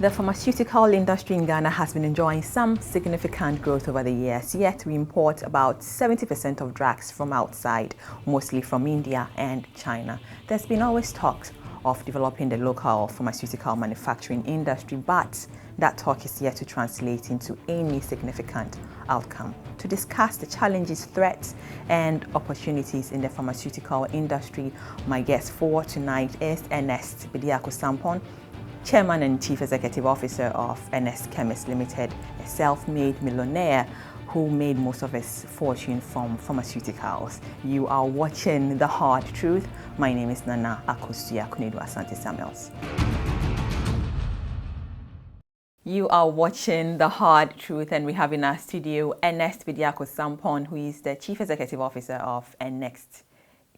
The pharmaceutical industry in Ghana has been enjoying some significant growth over the years, yet we import about 70% of drugs from outside, mostly from India and China. There's been always talks of developing the local pharmaceutical manufacturing industry, but that talk is yet to translate into any significant outcome. To discuss the challenges, threats, and opportunities in the pharmaceutical industry, my guest for tonight is Ernest Bediako Sampong, Chairman and Chief Executive Officer of Chemist Limited, a self-made millionaire who made most of his fortune from pharmaceuticals. You are watching The Hard Truth. My name is Nana Akosia Kunedu Asante Samuels. You are watching The Hard Truth, and we have in our studio Ernest Bediako Sampong, who is the Chief Executive Officer of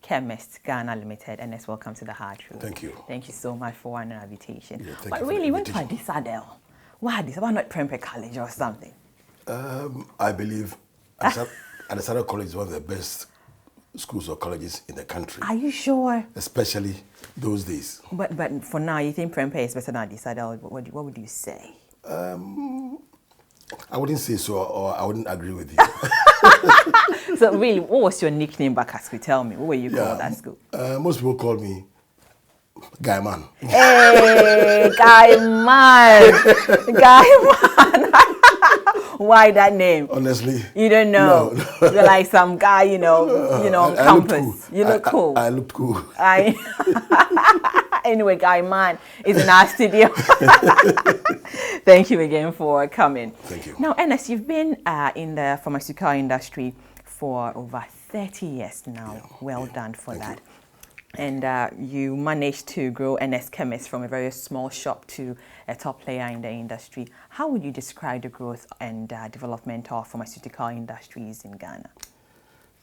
Chemist Ghana Limited. Ernest, welcome to The Hard Truth. Thank you. Thank you so much for an invitation. Yeah, but really, went to Addis Adel. Why this? Why not Prempeh College or something? I believe Addis Adel College is one of the best schools or colleges in the country. Are you sure? Especially those days. But for now, you think Prempeh is better than Addis Adel? What would you say? I wouldn't say so, or I wouldn't agree with you. So really, what was your nickname back at school? Tell me, what were you called at school? Most people call me Guy Man. Hey, Guy Man! Guy Man! Why that name? Honestly, you don't know. No. You're like some guy, on campus. Cool. You look cool. I look cool. Anyway, Guy Man is in our studio. Thank you again for coming. Thank you. Now, Ernest, you've been in the pharmaceutical industry for over 30 years now. Yeah. Well done for that. You. And you managed to grow Chemist from a very small shop to a top player in the industry. How would you describe the growth and development of pharmaceutical industries in Ghana?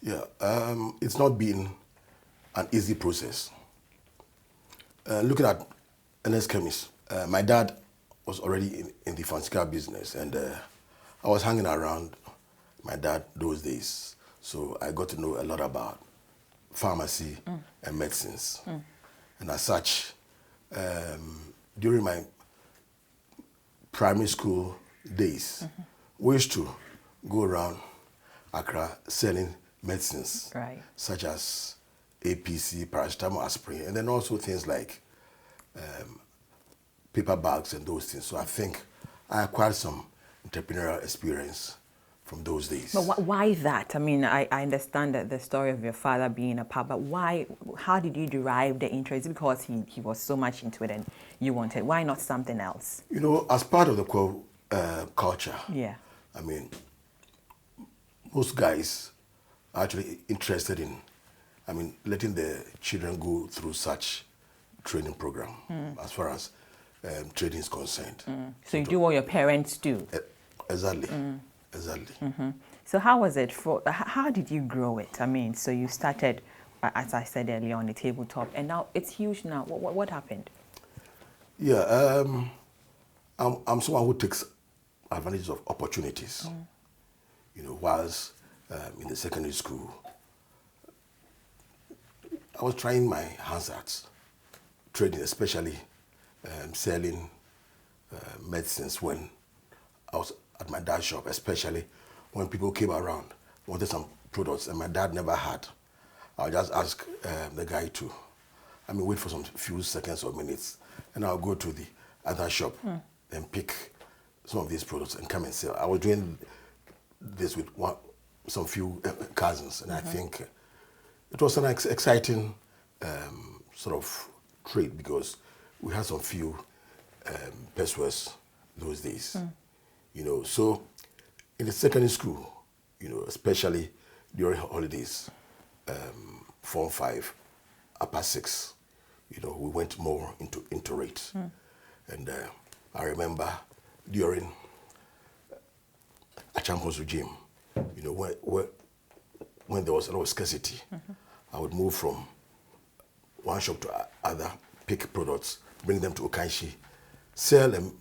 Yeah, it's not been an easy process. Looking at Chemist, my dad was already in the pharmaceutical business, and I was hanging around my dad those days. So I got to know a lot about pharmacy and medicines. And as such, during my primary school days, we used to go around Accra selling medicines, right, such as APC, paracetamol, aspirin, and then also things like paper bags and those things. So I think I acquired some entrepreneurial experience from those days. But why that? I mean, I understand that the story of your father being a pub, but why? How did you derive the interest? Because he was so much into it and you wanted. Why not something else? You know, as part of the culture, yeah. I mean, most guys are actually interested in, letting the children go through such training program as far as trading is concerned. So you do what your parents do? Exactly. Exactly. So how was it? How did you grow it? I mean, so you started, as I said earlier, on the tabletop, and now it's huge now. What happened? Yeah, I'm someone who takes advantage of opportunities. You know, whilst in the secondary school, I was trying my hands at trading, especially selling medicines when I was at my dad's shop, especially when people came around, wanted some products, and my dad never had. I'll just ask the guy to, wait for some few seconds or minutes, and I'll go to the other shop and pick some of these products and come and sell. I was doing this with some few cousins, and I think it was an exciting sort of trade because we had some few pesos those days. You know, so in the secondary school, especially during holidays, Form 5, upper 6, we went more into rates. And I remember during Achampo's regime, when there was a lot of scarcity, I would move from one shop to other, pick products, bring them to Okanshi, sell and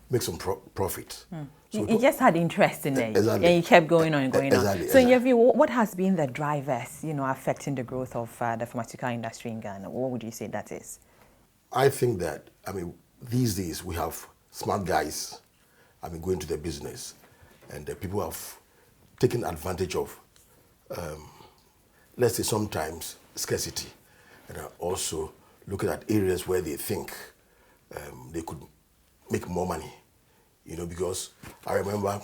make some profit. So you just had interest in it, exactly. And you kept going on and going exactly, on. So in your view, what has been the drivers, affecting the growth of the pharmaceutical industry in Ghana? What would you say that is? I think that, these days we have smart guys have been going to the business, and the people have taken advantage of, let's say sometimes scarcity, and are also looking at areas where they think they could make more money. Because I remember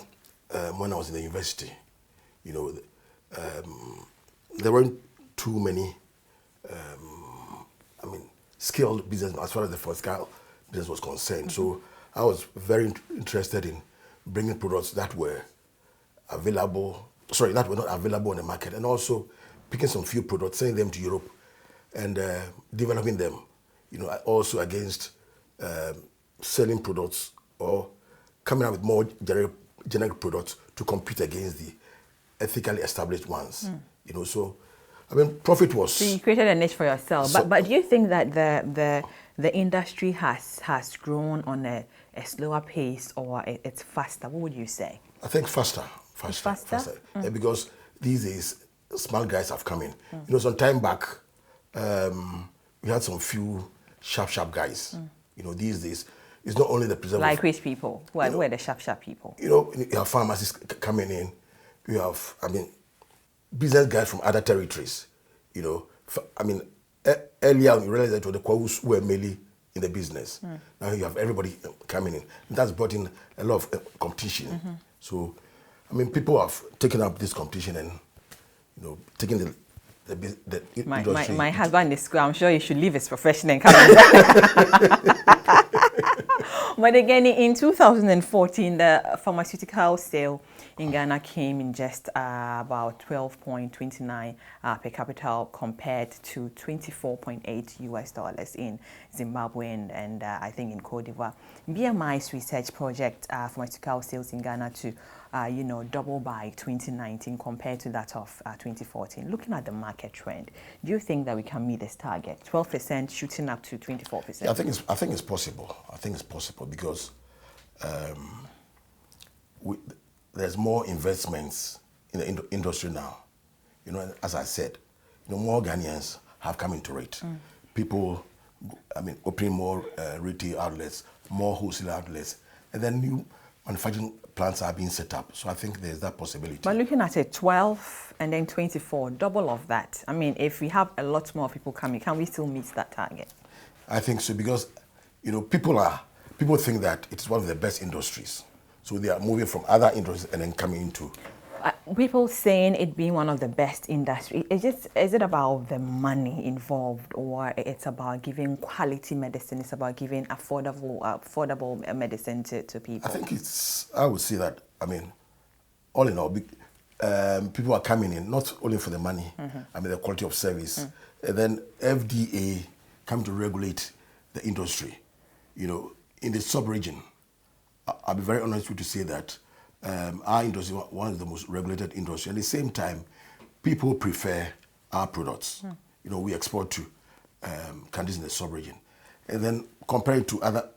when I was in the university, there weren't too many, skilled business as far as the first scale business was concerned. So I was very interested in bringing products that were available, that were not available on the market, and also picking some few products, sending them to Europe, and developing them. Also against selling products or coming up with more generic products to compete against the ethically established ones. So profit was. So you created a niche for yourself, but do you think that the industry has grown on a slower pace, or it's faster? What would you say? I think faster. Yeah, because these days smart guys have come in. Some time back, we had some few sharp guys. These days it's not only the preserve. Like which people? Who are the sharp people? You have pharmacists coming in. You have, business guys from other territories. Earlier you realized that it was the Kwahus who were mainly in the business. Now you have everybody coming in. And that's brought in a lot of competition. So, people have taken up this competition and, taking the industry. My husband is school. I'm sure he should leave his profession and come in. But again, in 2014, the pharmaceutical sale in Ghana came in just about 12.29 per capita compared to $24.8 in Zimbabwe and I think in Cote d'Ivoire. BMI's research project pharmaceutical sales in Ghana to double by 2019 compared to that of 2014. Looking at the market trend, do you think that we can meet this target? 12% shooting up to 24%. Yeah, I think it's possible. I think it's possible because there's more investments in the industry now. As I said, more Ghanaians have come into it. People, opening more retail outlets, more wholesale outlets, and then new manufacturing plants are being set up. So I think there's that possibility. But looking at it, 12 and then 24, double of that. If we have a lot more people coming, can we still meet that target? I think so because, people think that it's one of the best industries. So they are moving from other industries and then coming into. People saying it being one of the best industries, is it about the money involved, or it's about giving quality medicine, it's about giving affordable medicine to people? I think I would say that, all in all, people are coming in not only for the money, the quality of service. And then FDA come to regulate the industry. In the sub-region, I'll be very honest with you to say that our industry is one of the most regulated industries. At the same time, people prefer our products. We export to countries in the sub-region. And then comparing our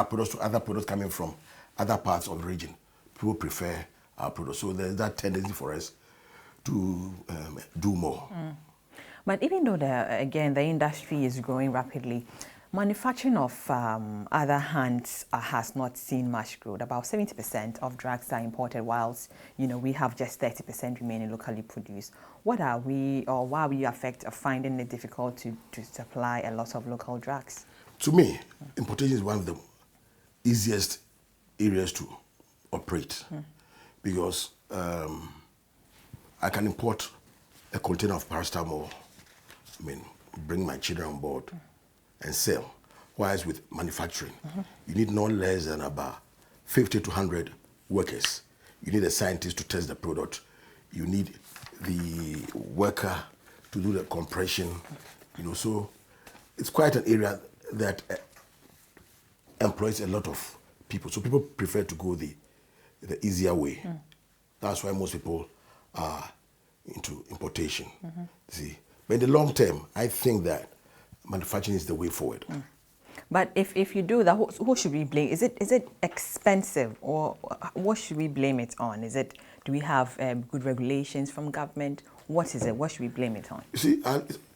products to other products coming from other parts of the region, people prefer our products. So there's that tendency for us to do more. But even though, the industry is growing rapidly, manufacturing of other hands has not seen much growth. About 70% of drugs are imported, whilst we have just 30% remaining locally produced. Why are we finding it difficult to supply a lot of local drugs? To me, importation is one of the easiest areas to operate because I can import a container of paracetamol, bring my children on board and sell. Whereas with manufacturing, you need no less than about 50 to 100 workers. You need a scientist to test the product. You need the worker to do the compression. So it's quite an area that employs a lot of people. So people prefer to go the easier way. That's why most people are into importation. See, but in the long term, I think that manufacturing is the way forward. But if you do that, who should we blame? Is it expensive, or what should we blame it on? Do we have good regulations from government? What is it? What should we blame it on? You see,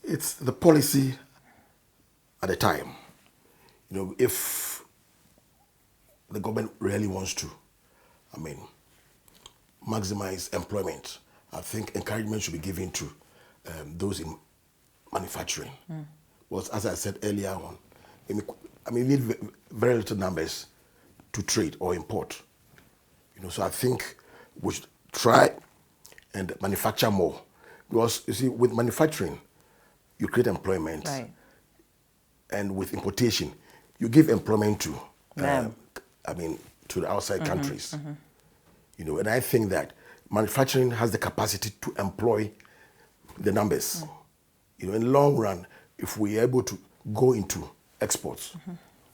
it's the policy at the time. If the government really wants to, maximize employment, I think encouragement should be given to those in manufacturing. Well, as I said earlier on, we need very little numbers to trade or import. So I think we should try and manufacture more. Because, you see, with manufacturing, you create employment. Right. And with importation, you give employment to, to the outside countries. And I think that manufacturing has the capacity to employ the numbers. In the long run, if we are able to go into exports,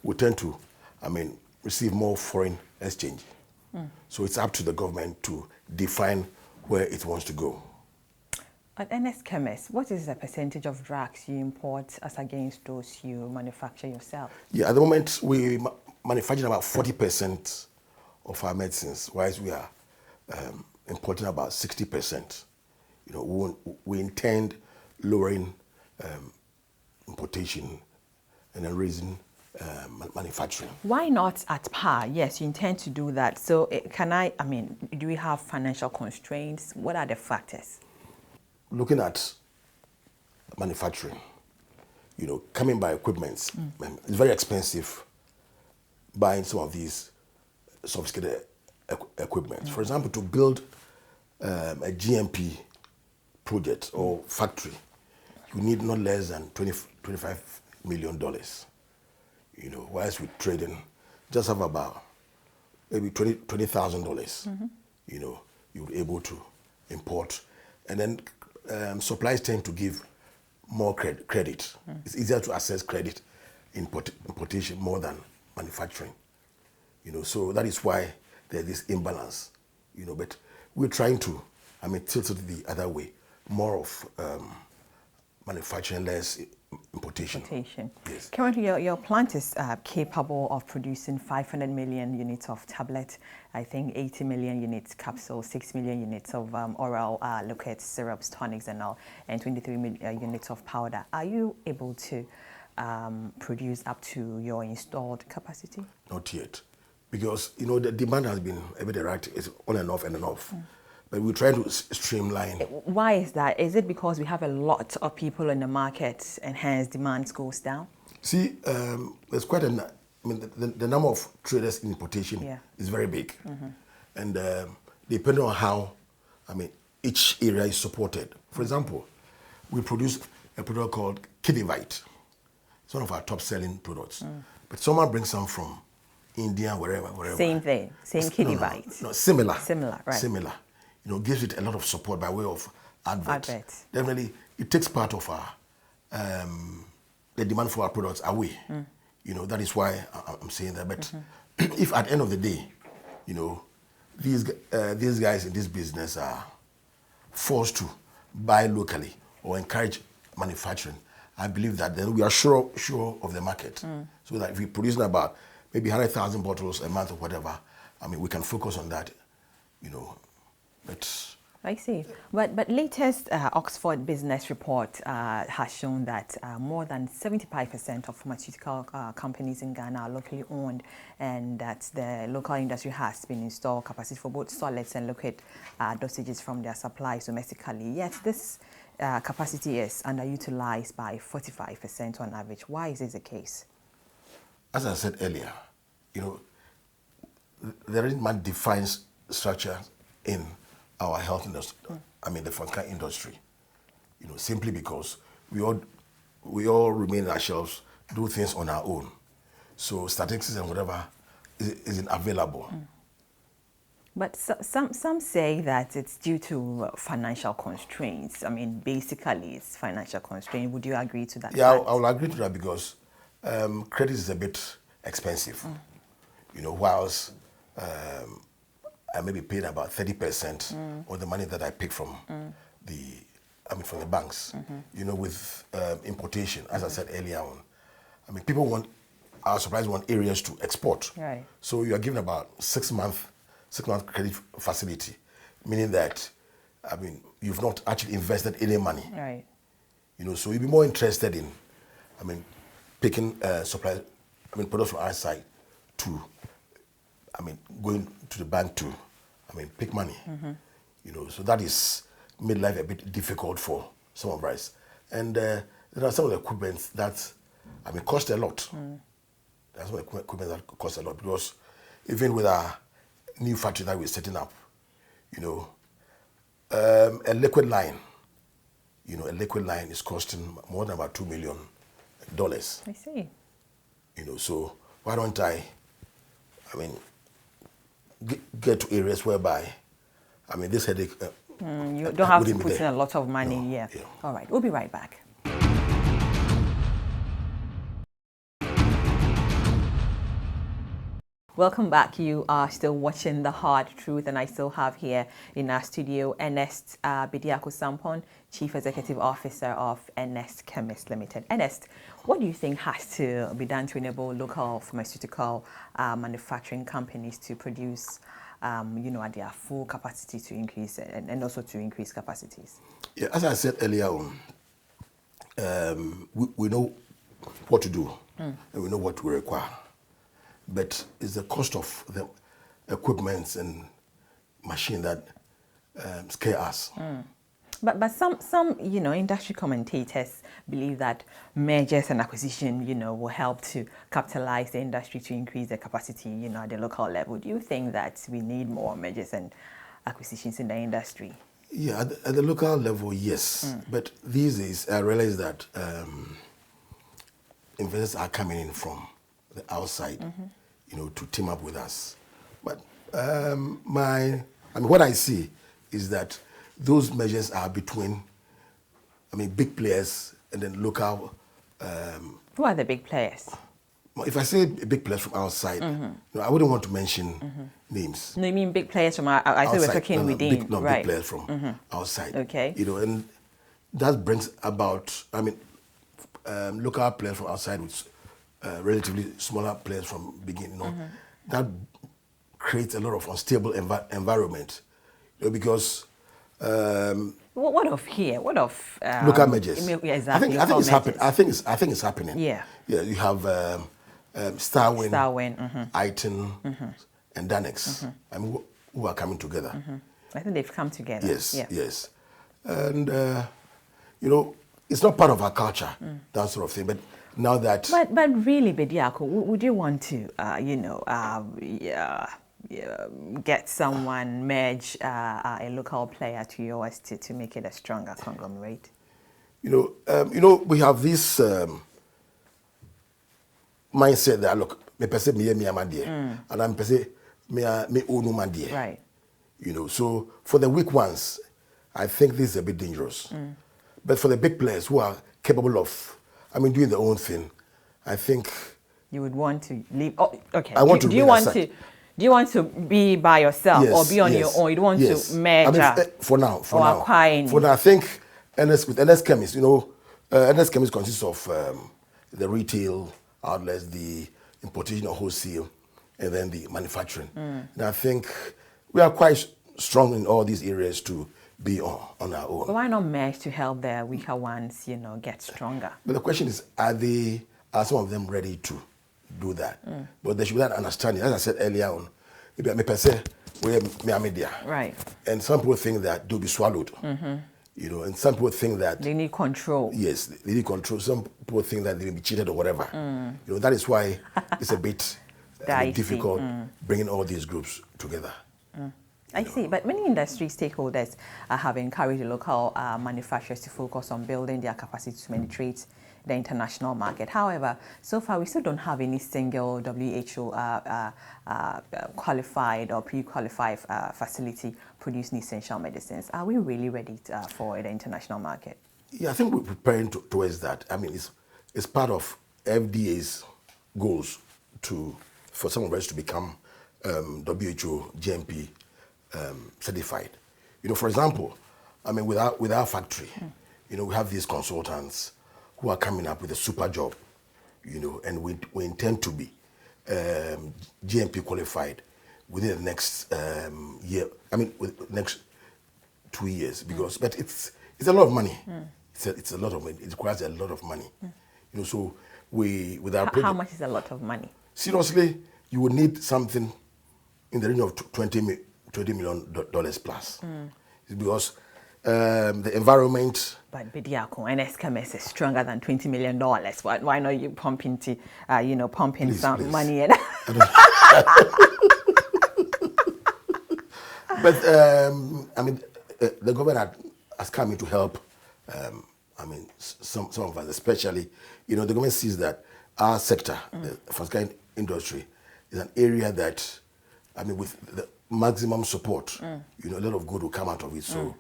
we tend to, receive more foreign exchange. So it's up to the government to define where it wants to go. At Ernest Chemist, what is the percentage of drugs you import as against those you manufacture yourself? Yeah, at the moment we manufacture about 40% of our medicines, whereas we are importing about 60%. We intend lowering importation and then raising manufacturing. Why not at par? Yes, you intend to do that. So do we have financial constraints? What are the factors? Looking at manufacturing, coming by equipment, it's very expensive buying some of these sophisticated equipment. For example, to build a GMP project or factory, you need not less than $25 million. Whereas with trading, just have about maybe $20,000. You're able to import, and then suppliers tend to give more credit. It's easier to access credit in importation more than manufacturing. So that is why there's this imbalance. But we're trying to, tilt it the other way, more of manufacturing, less importation. Yes. Currently, your plant is capable of producing 500 million units of tablet, I think 80 million units capsules, 6 million units of oral liquids, syrups, tonics and all, and 23 million units of powder. Are you able to produce up to your installed capacity? Not yet, because the demand has been a bit erratic. It's on and off and on off. But we're trying to streamline. Why is that? Is it because we have a lot of people in the market and hence demand goes down? See, there's quite the number of traders in importation is very big. And depending on how, each area is supported. For example, we produce a product called Kidivite. It's one of our top selling products. But someone brings some from India, wherever. Same thing, same Kidivite. No, similar. Similar, right. Similar. Gives it a lot of support by way of adverts. Definitely, it takes part of our the demand for our products away. That is why I'm saying that. But if at the end of the day, these guys in this business are forced to buy locally or encourage manufacturing, I believe that then we are sure of the market. So that if we're producing about maybe 100,000 bottles a month or whatever, we can focus on that. But I see. But latest Oxford Business Report has shown that more than 75% of pharmaceutical companies in Ghana are locally owned, and that the local industry has been installed capacity for both solids and liquid dosages from their supplies domestically. Yet this capacity is underutilized by 45% on average. Why is this the case? As I said earlier, there isn't much defined structure in our health industry, the pharmaceutical industry, simply because we all remain ourselves, do things on our own. So statistics and whatever isn't available. But some say that it's due to financial constraints. Basically it's financial constraint. Would you agree to that? Yeah, I will agree to that because credit is a bit expensive. Whilst I may be paying about 30% of the money that I pick from from the banks. With importation, as I said earlier on, our suppliers want areas to export. Right. So you are given about 6 month credit facility, meaning that you've not actually invested any money. Right. So you'll be more interested in picking supplies, products from our side to going to the bank to, pick money. So that is made life a bit difficult for some of us. And there are some of the equipment that, cost a lot. There's some equipment that cost a lot because even with our new factory that we're setting up, a liquid line, is costing more than about $2 million. I see. So why don't I get to areas whereby, this headache. You don't have to wouldn't be put in there. a lot of money. No, Yeah. yeah. All right. We'll be right back. Welcome back. You are still watching The Hard Truth, and I still have here in our studio Ernest Bediako Sampong, Chief Executive Officer of Ernest Chemist Limited. Ernest, what do you think has to be done to enable local pharmaceutical manufacturing companies to produce, at their full capacity to increase and also to increase capacities? Yeah, as I said earlier on, we know what to do and we know what we require. But it's the cost of the equipment and machine that scare us. But some industry commentators believe that mergers and acquisition will help to capitalize the industry to increase the capacity at the local level. Do you think that we need more mergers and acquisitions in the industry? Yeah, at the local level, yes. But these days, I realize that investors are coming in from the outside, to team up with us. But what I see is that those measures are between, big players and then local. Who are the big players? If I say big players from outside, I wouldn't want to mention names. No, you mean big players from I thought we were talking within. Big players from outside. Okay. And that brings about, local players from outside with relatively smaller players from beginning. That creates a lot of unstable environment, because. What of here? What of local mergers? Yeah, exactly. I think it's happening. I think it's happening. Yeah. Yeah. You have Starwin, Iton, and Danex. Who are coming together. I think they've come together. Yes. Yeah. Yes. And it's not part of our culture, that sort of thing. But now that. But really, Bediako, would you want to get someone merge a local player to yours to make it a stronger conglomerate? We have this mindset that look, me person me amadie, and I'm person me onu madie. Right. So for the weak ones, I think this is a bit dangerous. But for the big players who are capable of, doing their own thing, I think you would want to leave. Oh, okay. I want to. Do you want to be by yourself or be on your own? You don't want to merge for now. Acquire. For now, I think Ernest Chemist, Ernest Chemist consists of the retail outlets, the importation or wholesale, and then the manufacturing. And I think we are quite strong in all these areas to be on our own. But why not merge to help the weaker ones, get stronger? But the question is, are some of them ready to do that? But there should be that understanding. As I said earlier on, maybe I'm a person where me media. Right. And some people think that they'll be swallowed. And some people think that they need control. Yes, they need control. Some people think that they will be cheated or whatever. That is why it's a bit difficult bringing all these groups together. I see, but many industry stakeholders have encouraged the local manufacturers to focus on building their capacity to penetrate the international market. However, so far we still don't have any single WHO qualified or pre-qualified facility producing essential medicines. Are we really ready for the international market? Yeah, I think we're preparing towards that. It's part of FDA's goals for some of us to become WHO GMP certified. For example, with our factory, we have these consultants who are coming up with a super job, and we intend to be GMP qualified within the next year. Next 2 years, but it's a lot of money. It's a lot of money. It requires a lot of money. So with our project, how much is a lot of money? Seriously, you would need something in the range of $20 million plus. It's because the environment. But Bediako, Ernest Chemist is stronger than $20 million. Why not you pumping Please, some please. money in? But I mean, the government has come in to help. I mean, some of us, especially, the government sees that our sector, the pharmaceutical industry, is an area that, I mean, with the maximum support, a lot of good will come out of it. So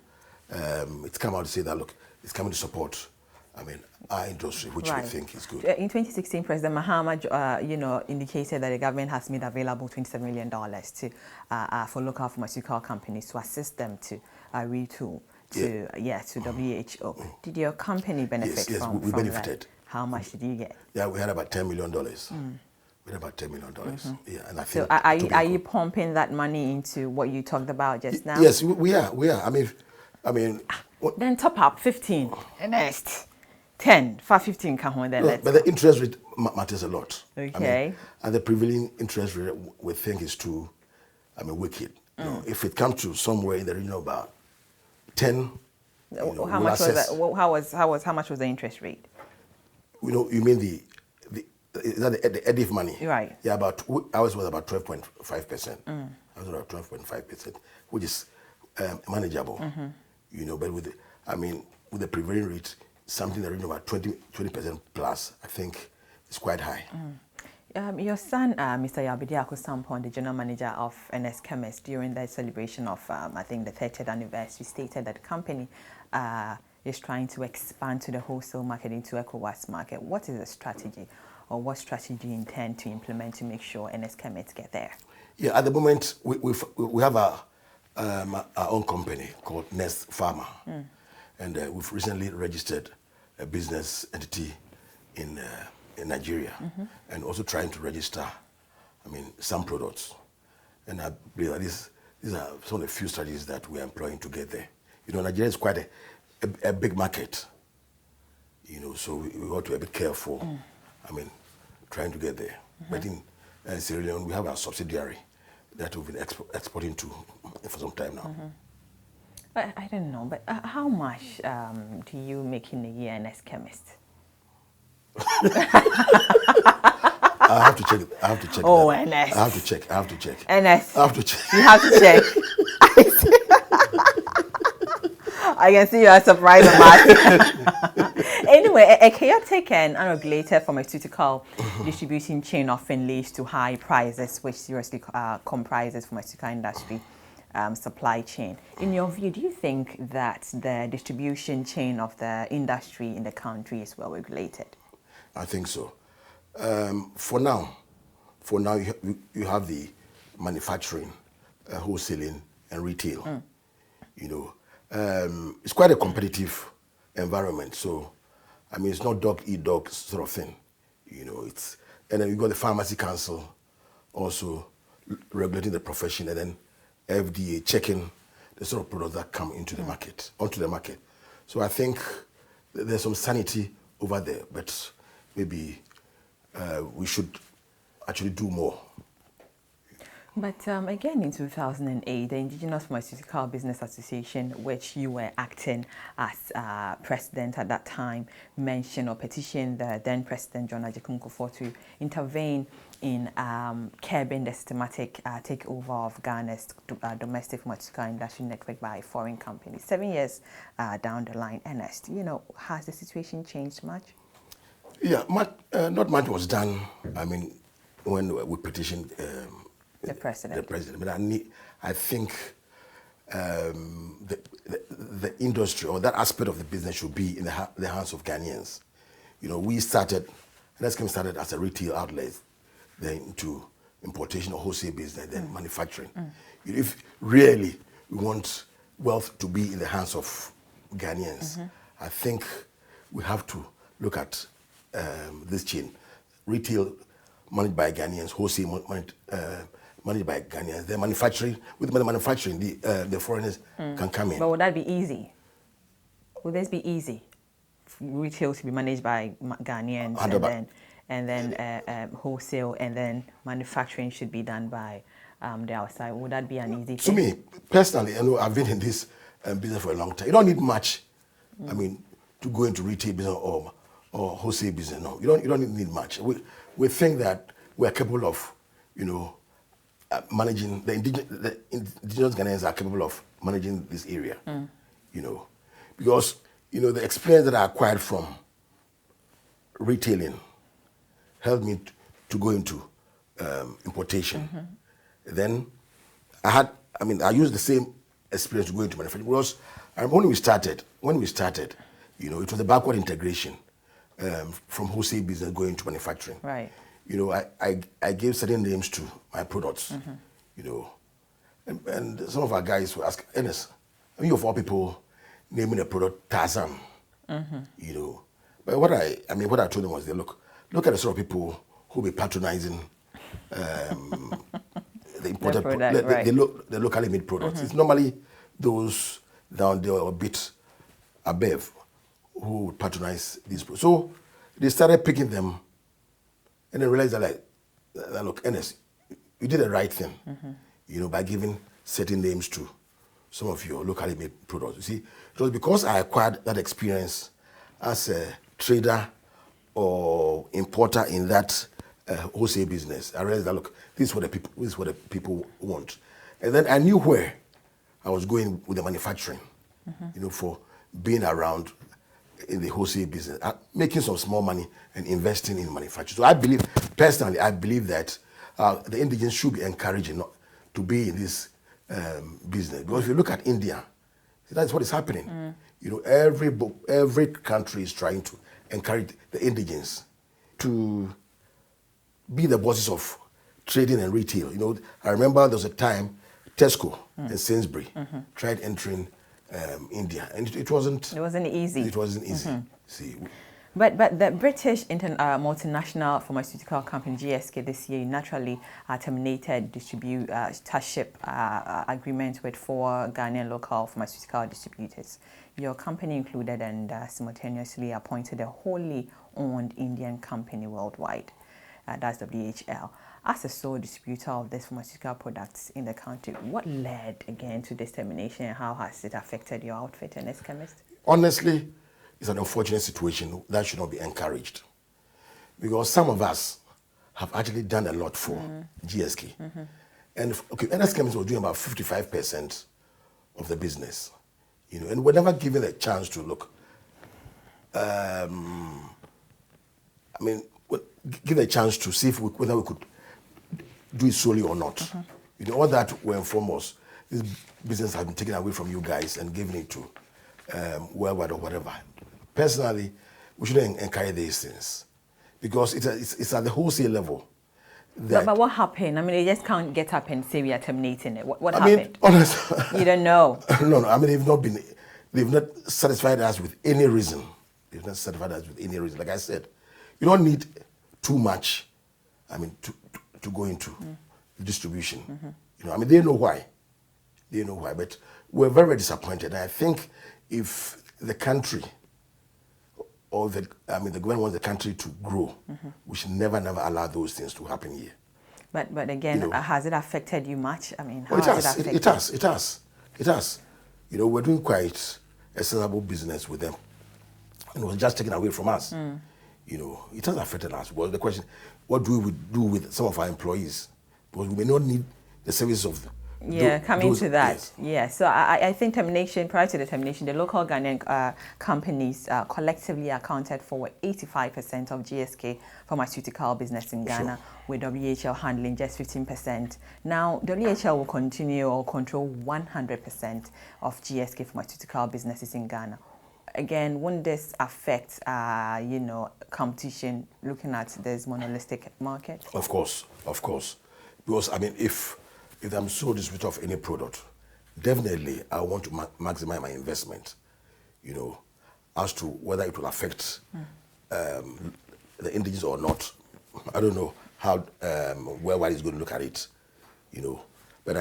it's come out to say that, look, it's coming to support, I mean, our industry, which we think is good. In 2016, President Mahama, indicated that the government has made available $27 million for local pharmaceutical companies to assist them to retool to WHO. Did your company benefit yes, from we benefited. that? How much did you get? Yeah, we had about $10 million. We had about $10 million. Yeah, and I think. So are you pumping that money into what you talked about just now? Yes, we are. I mean. Then top up 15, Ernest. 10, 15 come on then. But the interest rate matters a lot. Okay. I mean, and the prevailing interest rate we think is too, wicked. If it comes to somewhere in the region of about 10. How much was that? How much was the interest rate? You mean is that the EDIF money? Right. Yeah, ours was about 12.5%. I was about 12.5%, which is manageable. But with the prevailing rate, something in the region of about 20% plus, I think is quite high. Your son, Mr. Bediako Sampong, the general manager of Ernest Chemist, during the celebration of, I think, the 30th anniversary, stated that the company is trying to expand to the wholesale market into ECOWAS market. What is the strategy, or what strategy do you intend to implement to make sure Ernest Chemist get there? Yeah, at the moment, we have our own company called Nest Pharma, and we've recently registered a business entity in Nigeria, and also trying to register, some products. And I believe that these are some of the few strategies that we are employing to get there. Nigeria is quite a big market, so we ought to be a bit careful, trying to get there. But in Sierra Leone, we have our subsidiary that we've been exporting to for some time now. I don't know, but how much do you make in a year in Ernest Chemist? I have to check. Oh, that. Ernest. I have to check. Ernest. I have to check. You have to check. I can see you are surprised about it. Anyway, a chaotic and unregulated pharmaceutical distribution chain often leads to high prices, which seriously comprises pharmaceutical industry supply chain. In your view, do you think that the distribution chain of the industry in the country is well regulated? I think so. For now, you have the manufacturing, wholesaling, and retail. It's quite a competitive environment. So, it's not dog eat dog sort of thing. And then you got the Pharmacy Council also regulating the profession, and then FDA checking the sort of products that come onto the market. So I think there's some sanity over there, but maybe we should actually do more. But again, in 2008, the Indigenous Pharmaceutical Business Association, which you were acting as president at that time, mentioned or petitioned the then President John Ajay to intervene in curbing the systematic takeover of Ghana's domestic pharmaceutical industry network by foreign companies. 7 years down the line, Ernest, has the situation changed much? Yeah, not much was done. When we petitioned the president. But I think the industry or that aspect of the business should be in the hands of Ghanaians. We started as a retail outlet, then into importation or wholesale business, then manufacturing. If really we want wealth to be in the hands of Ghanaians, I think we have to look at this chain. Retail managed by Ghanaians, wholesale managed by Ghanaians. The manufacturing, with the manufacturing, the foreigners can come in. But would that be easy? Would this be easy? Retail to be managed by Ghanaians, and then wholesale, and then manufacturing should be done by the outside? Would that be an easy To thing? me, personally, I know I've been in this business for a long time. You don't need much, I mean, to go into retail business or wholesale business. No, you don't need much. We think that we are capable of, managing the indigenous Ghanaians are capable of managing this area, because the experience that I acquired from retailing helped me to go into importation. Then I used the same experience to go into manufacturing because when we started, it was a backward integration from wholesale business going into manufacturing. Right. I gave certain names to my products, and some of our guys would ask, Ernest, you of all people naming a product Tarzan, But what I told them was, look at the sort of people who be patronizing the imported, the locally made products. It's normally those down there a bit above who would patronize these products. So they started picking them, and then realized that look, Ernest, you did the right thing, by giving certain names to some of your locally made products. You see, it was because I acquired that experience as a trader or importer in that wholesale business. I realized that look, this is what the people want, and then I knew where I was going with the manufacturing, for being around in the wholesale business, making some small money and investing in manufacturing. So I believe that the indigenous should be encouraged to be in this business, because if you look at India, that's what is happening. Every country is trying to encourage the indigenes to be the bosses of trading and retail. I remember there was a time Tesco and Sainsbury tried entering India, and it wasn't easy. It wasn't easy. See. But the British multinational pharmaceutical company GSK this year naturally terminated distributorship agreement with 4 Ghanaian local pharmaceutical distributors. Your company included, and simultaneously appointed a wholly owned Indian company worldwide, that's WHL, as a sole distributor of these pharmaceutical products in the country. What led again to this termination, and how has it affected your outfit, Ernest Chemist? Honestly, it's an unfortunate situation that should not be encouraged, because some of us have actually done a lot for GSK. And Ernest Chemist was doing about 55% of the business, and we're never given a chance to look. Give a chance to see whether we could do it solely or not. All that were informed us. This business has been taken away from you guys and given it to worldwide or whatever. Personally, we shouldn't encourage these things, because it's at the wholesale level. But what happened? They just can't get up and say we are terminating it. What happened? Honestly, you don't know. No. They've not satisfied us with any reason. Like I said, you don't need too much. To go into distribution. They know why. But we're very, very disappointed. And I think if the country or the government wants the country to grow, we should never allow those things to happen here. But again, has it affected you much? How it has it affected? It has. We're doing quite a sensible business with them, and it was just taken away from us. It has affected us. Well, the question, what do we do with some of our employees? Because we may not need the services of coming to that. Yes. So I think prior to the termination, the local Ghanaian companies collectively accounted for 85% of GSK pharmaceutical business in Ghana, with WHL handling just 15%. Now, WHL will continue or control 100% of GSK pharmaceutical businesses in Ghana. Again, won't this affect, competition, looking at this monopolistic market? Of course. Because, if I'm sole distributor of any product, definitely I want to maximize my investment, as to whether it will affect the indigenous or not. I don't know how worldwide is going to look at it, but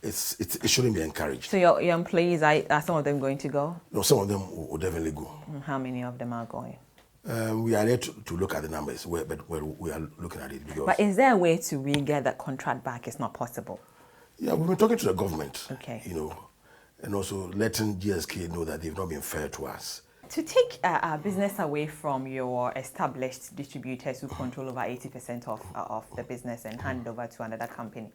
it shouldn't be encouraged. So your employees, are some of them going to go? No, some of them will definitely go. How many of them are going? We are there to look at the numbers, but we are looking at it because... But is there a way to re-get that contract back? It's not possible. Yeah, we've been talking to the government, Okay. And also letting GSK know that they've not been fair to us. To take our business away from your established distributors who control over 80% of the business and hand over to another company,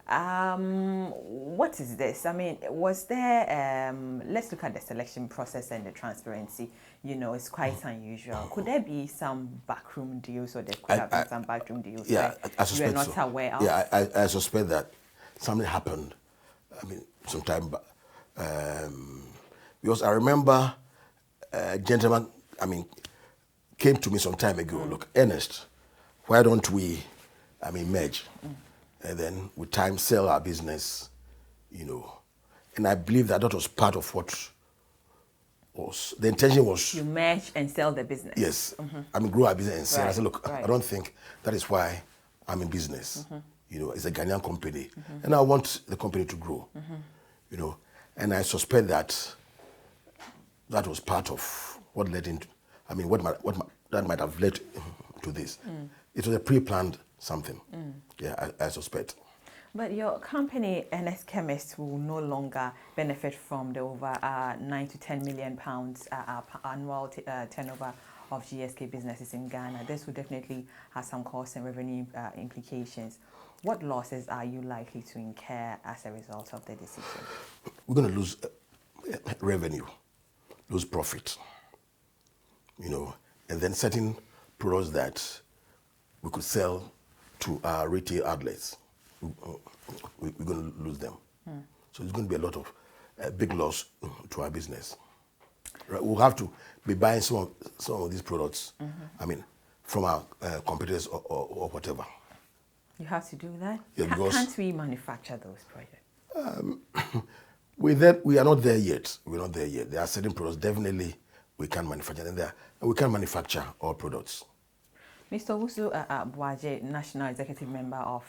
what is this? I mean, was there, let's look at the selection process and the transparency. It's quite unusual. Could there be some backroom deals, or there could have been some backroom deals that I suspect you are not so. aware of? Yeah, I suspect that something happened, sometime back. Because I remember a gentleman, came to me some time ago. Look, Ernest, why don't we, merge? And then with time sell our business, And I believe that was part of what was, the intention was... You merge and sell the business. Yes. Grow our business and sell. Right, I said, look, right. I don't think that is why I'm in business. It's a Ghanaian company. And I want the company to grow. And I suspect that was part of what led into, that might have led to this. It was a pre-planned something. Yeah, I suspect. But your company, Ernest Chemist, will no longer benefit from the over 9 to 10 million pounds annual turnover of GSK businesses in Ghana. This will definitely have some cost and revenue implications. What losses are you likely to incur as a result of the decision? We're going to lose revenue, lose profit, and then certain products that we could sell to our retail outlets, we're going to lose them. So it's going to be a lot of big loss to our business. Right? We'll have to be buying some of these products, from our competitors or whatever. You have to do that? Yeah, because can't we manufacture those products? We are not there yet. We're not there yet. There are certain products definitely we can manufacture, and we can manufacture all products. Mr. Wusu Buaje, National Executive Member of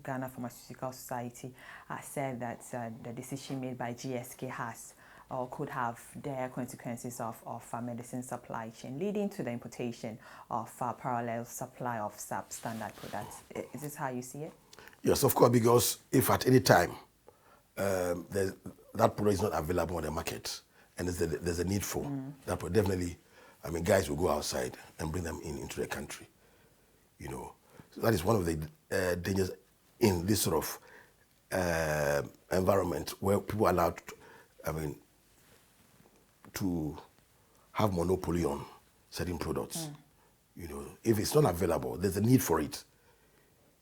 Ghana Pharmaceutical Society, said that the decision made by GSK has or could have dire consequences of medicine supply chain, leading to the importation of parallel supply of substandard products. Is this how you see it? Yes, of course, because if at any time that product is not available on the market and there's a need for that product, definitely, guys will go outside and bring them into the country. So that is one of the dangers in this sort of environment where people are allowed to have monopoly on certain products. If it's not available, there's a need for it.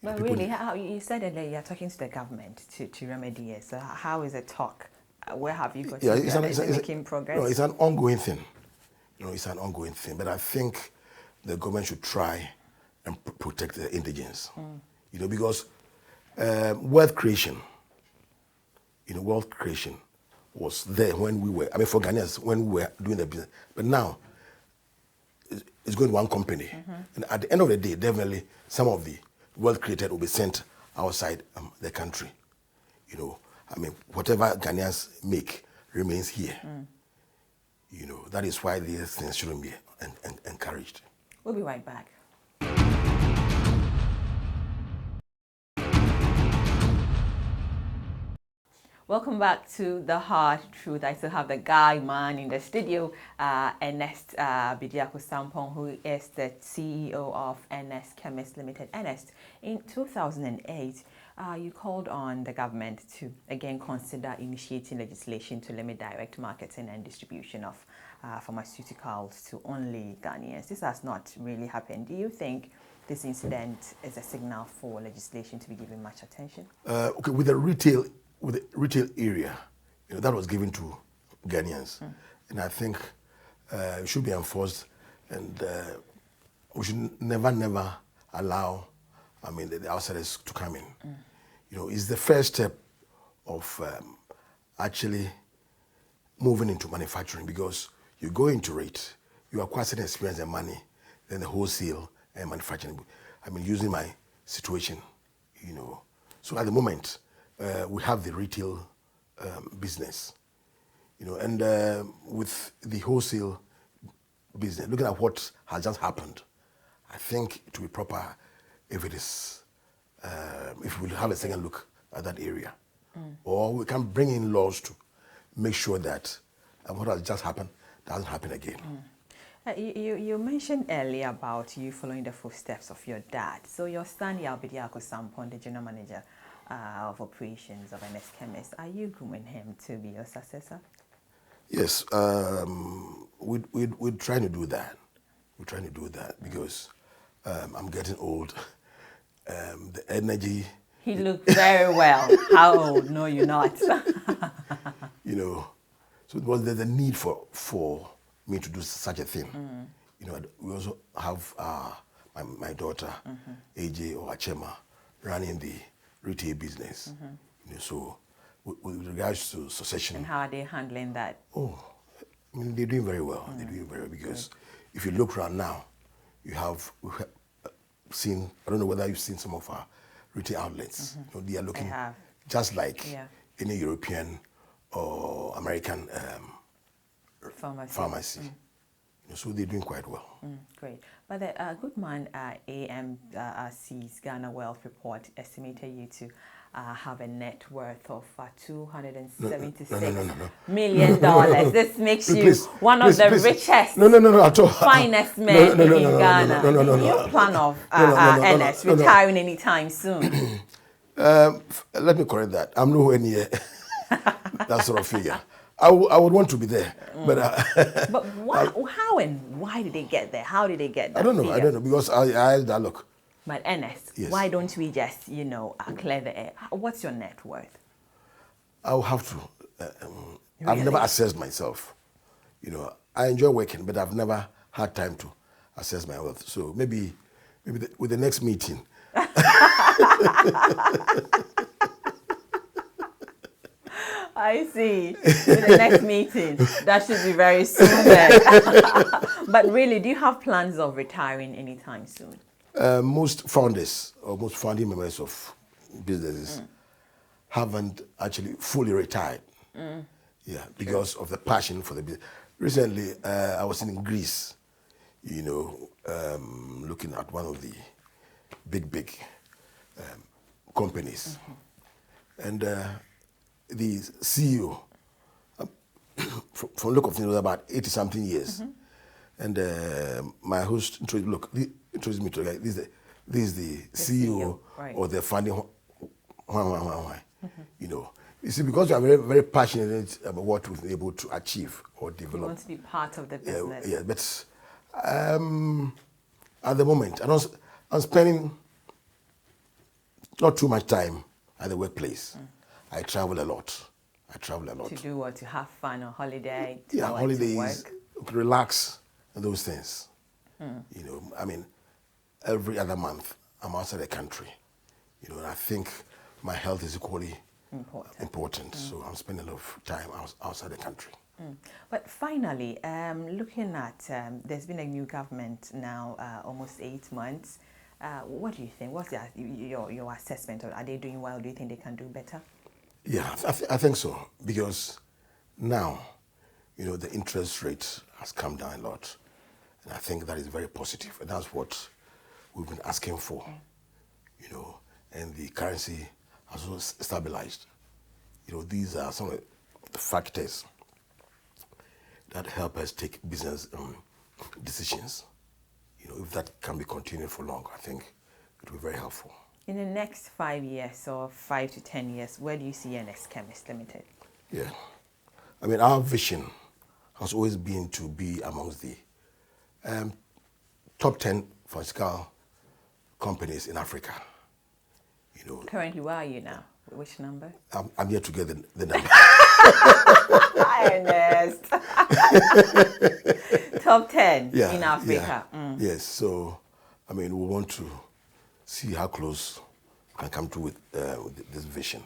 But really, you said that you're talking to the government to remedy it. So how is it talk? Where have you got to? Is it making progress? No, it's an ongoing thing. It's an ongoing thing. But I think the government should try and protect the indigents. Because wealth creation, was there when we were, for Ghanaians, when we were doing the business. But now, it's going to one company. And at the end of the day, definitely, some of the wealth created will be sent outside the country. Whatever Ghanaians make remains here. That is why these things shouldn't be encouraged. We'll be right back. Welcome back to The Hard Truth. I still have the guy man in the studio, Ernest Bediako Sampong, who is the CEO of Ernest Chemist Limited. Ernest, in 2008, you called on the government to again consider initiating legislation to limit direct marketing and distribution of pharmaceuticals to only Ghanaians. This has not really happened. Do you think this incident is a signal for legislation to be given much attention? Okay, with the retail area, that was given to Ghanaians, and I think it should be enforced, and we should never allow, the outsiders to come in. It's the first step of actually moving into manufacturing, because you go into it, you acquire certain experience and money, then the wholesale and manufacturing. Using my situation, So at the moment, we have the retail business, and with the wholesale business, looking at what has just happened, I think it will be proper if it is, if we have a second look at that area. Or we can bring in laws to make sure that what has just happened doesn't happen again. You mentioned earlier about you following the footsteps of your dad. So your son, Bediako Sampong, the general manager of operations of Ernest Chemist, are you grooming him to be your successor? Yes, we're trying to do that. We're trying to do that because I'm getting old. The energy. He looked very well. How old? No, you're not. You know, so there's a need for me to do such a thing. You know, we also have my daughter, AJ or Achema, running the retail business. You know, so with regards to succession. And how are they handling that? Oh, I mean, they're doing very well. They're doing very well because if you look around now, we have seen, I don't know whether you've seen some of our retail outlets. You know, they are looking just like any European or American pharmacy. You know, so they're doing quite well. Great. But the Goodman AMC's Ghana Wealth Report estimated you to have a net worth of $276 million. This makes you one of the richest, finest men in Ghana. Do you plan of Ernest retiring anytime soon? Let me correct that. I'm nowhere near that sort of figure. I would want to be there, but why, how and why did they get there? How did they get there? I don't know because I look. But Ernest, why don't we just, you know, clear the air? What's your net worth? I'll have to. I've never assessed myself. You know, I enjoy working, but I've never had time to assess my wealth. So maybe with the next meeting. I see. With the next meeting, that should be very soon then. But really, do you have plans of retiring anytime soon? Most founders or most founding members of businesses haven't actually fully retired. Yeah, because of the passion for the business. Recently, I was in Greece, you know, looking at one of the big companies. And the CEO, from look of things, was about 80-something years. And my host introduced me to the guy. This is the CEO or the founding. You know, you see, because we are very, very passionate about what we've been able to achieve or develop. You want to be part of the business. Yeah, but at the moment, I'm spending not too much time at the workplace. I travel a lot. To do what? To have fun or holiday? Holidays, to relax, and those things. You know, I mean, every other month I'm outside the country. You know, and I think my health is equally important. So I'm spending a lot of time outside the country. But finally, looking at, there's been a new government now, almost 8 months. What do you think? What's your assessment? Are they doing well? Do you think they can do better? Yeah, I think so. Because now, you know, the interest rate has come down a lot. And I think that is very positive. And that's what we've been asking for, you know. And the currency has also stabilized. You know, these are some of the factors that help us take business decisions. You know, if that can be continued for long, I think it will be very helpful. In the next 5 years or 5 to 10 years, where do you see Ernest Chemist Limited? Yeah. I mean, our vision has always been to be amongst the top 10 pharmaceutical companies in Africa. You know. Currently, where are you now? Which number? I'm yet to get the number. Ernest. Top 10 in Africa. Yeah. Yes. So, I mean, we want to see how close we can come to with this vision.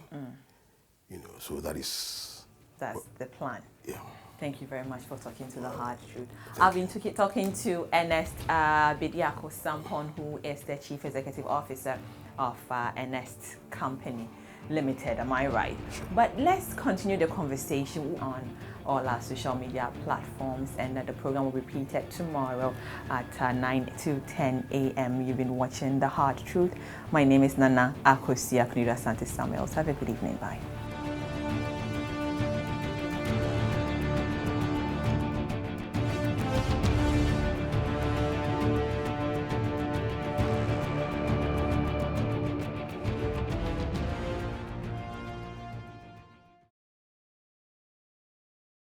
You know, so that's the plan. Yeah. Thank you very much for talking to the hard truth. I've been talking to Ernest Bediako Sampong, who is the Chief Executive Officer of Ernest Company Limited. Am I right? But let's continue the conversation on all our social media platforms, and the program will be repeated tomorrow at 9 to 10 a.m. You've been watching The Hard Truth. My name is Nana Akosia Knudasante Samuels. Have a good evening. Bye.